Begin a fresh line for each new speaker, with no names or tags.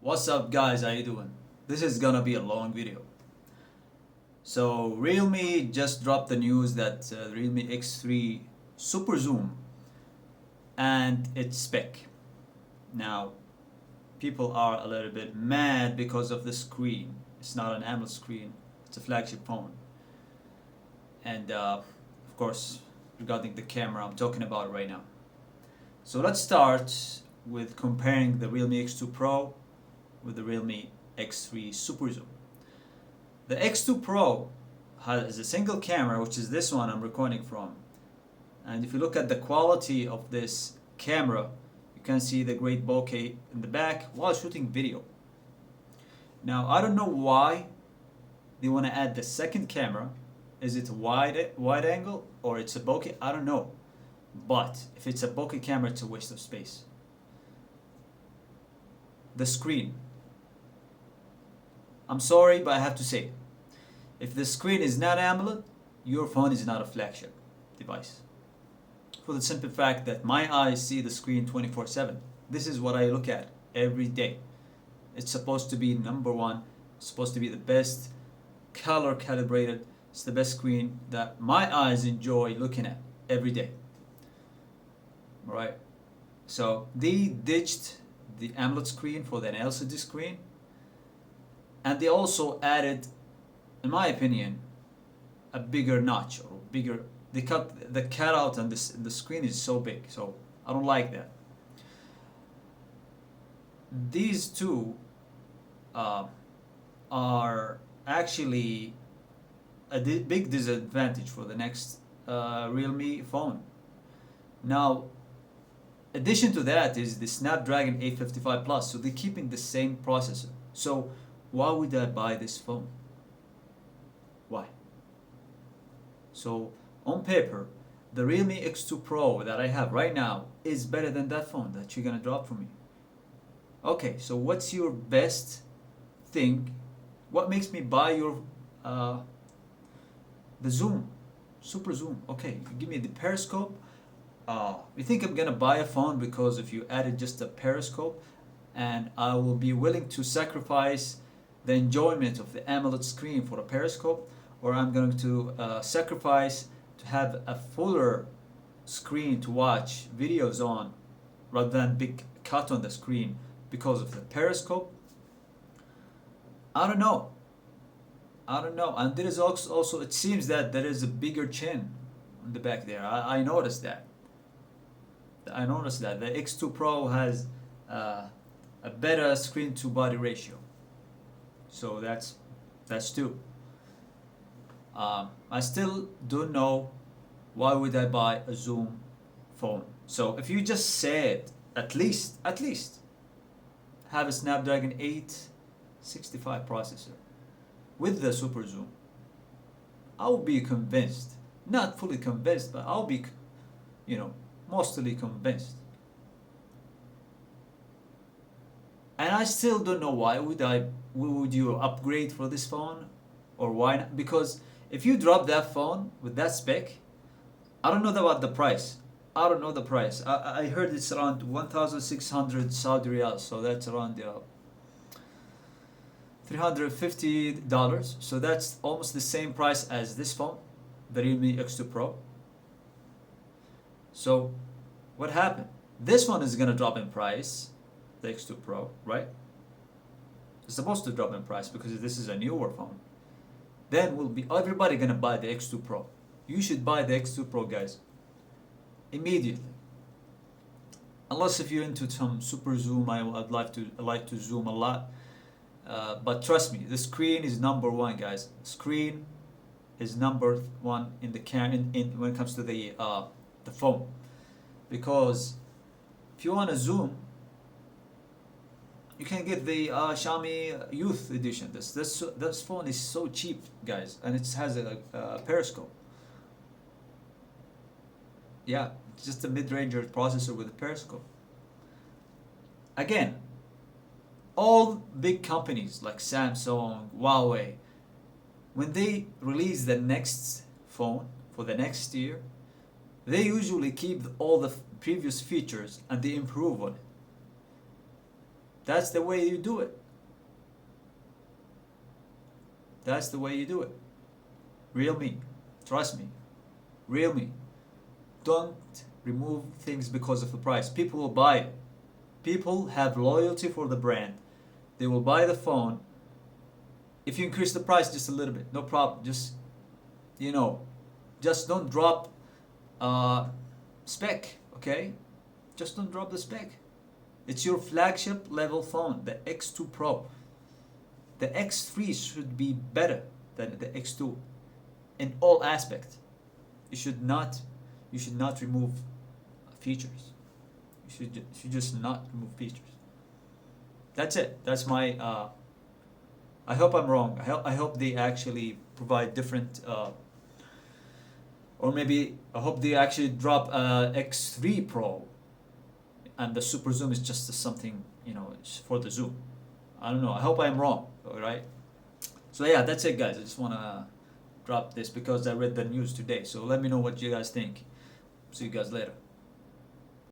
What's up guys, how you doing? This is gonna be a long video. So Realme just dropped the news that Realme X3 Superzoom and its spec. Now people are a little bit mad because of the screen. It's not an AMOLED screen, it's a flagship phone. And of course regarding the camera I'm talking about right now. So let's start with comparing the Realme X2 Pro with the Realme X3 Superzoom. The X2 Pro has a single camera, which is this one I'm recording from. And if you look at the quality of this camera, you can see the great bokeh in the back while shooting video. Now, I don't know why they want to add the second camera. Is it a wide angle or it's a bokeh? I don't know. But if it's a bokeh camera, it's a waste of space. The screen. I'm sorry, but I have to say, if the screen is not AMOLED, your phone is not a flagship device. For the simple fact that my eyes see the screen 24/7. This is what I look at every day. It's supposed to be number one, it's supposed to be the best, color calibrated. It's the best screen that my eyes enjoy looking at every day. Alright, so they ditched the AMOLED screen for the LCD screen. And they also added, in my opinion, a bigger notch or bigger. They cut the cutout on the screen is so big, so I don't like that. These two are actually a big disadvantage for the next Realme phone. Now, addition to that is the Snapdragon 855 Plus, so they're keeping the same processor. So why would I buy this phone? Why? So on paper, the Realme X2 Pro that I have right now is better than that phone that you're gonna drop for me. Okay, so what's your best thing? What makes me buy your the zoom, super zoom? Okay, you give me the periscope. You think I'm gonna buy a phone because if you added just a periscope, and I will be willing to sacrifice the enjoyment of the AMOLED screen for a periscope, or I'm going to sacrifice to have a fuller screen to watch videos on rather than big cut on the screen because of the periscope? I don't know. And there is also it seems that there is a bigger chin on the back there. I noticed that. The X2 Pro has a better screen to body ratio. So that's two. I still don't know why would I buy a Zoom phone. So if you just said at least have a Snapdragon 865 processor with the Super Zoom, I will be convinced. Not fully convinced, but I'll be, mostly convinced. And I still don't know why would you upgrade for this phone, or why not? Because if you drop that phone with that spec, I don't know about the price. I don't know the price. I heard it's around 1,600 Saudi riyals, so that's around $350. So that's almost the same price as this phone, the Realme X2 Pro. So what happened? This one is gonna drop in price. The X2 Pro, right? It's supposed to drop in price because this is a newer phone. Then will be everybody gonna buy the X2 Pro. You should buy the X2 Pro, guys, immediately. Unless if you're into some super zoom, I'd like to zoom a lot. But trust me, the screen is number one, guys. Screen is number one in the when it comes to the phone, because if you want to zoom, you can get the Xiaomi Youth Edition. This phone is so cheap, guys, and it has a periscope. Yeah, it's just a mid-range processor with a periscope. Again, all big companies like Samsung, Huawei, when they release the next phone for the next year, they usually keep all the previous features and they improve on it. That's the way you do it. That's the way you do it. Realme, trust me. Realme, don't remove things because of the price. People will buy it. People have loyalty for the brand. They will buy the phone. If you increase the price just a little bit, no problem. Just, you know, just don't drop spec, okay? Just don't drop the spec. It's your flagship level phone, the X2 Pro. The X3 should be better than the X2 in all aspects. You should not remove features. You should just not remove features. That's it. That's my. I hope I'm wrong. I hope they actually provide different. Or maybe I hope they actually drop X3 Pro, and the Super Zoom is just something, you know, for the zoom. I don't know. I hope I'm wrong. All right. So yeah, that's it, guys. I just wanna drop this because I read the news today. So let me know what you guys think. See you guys later.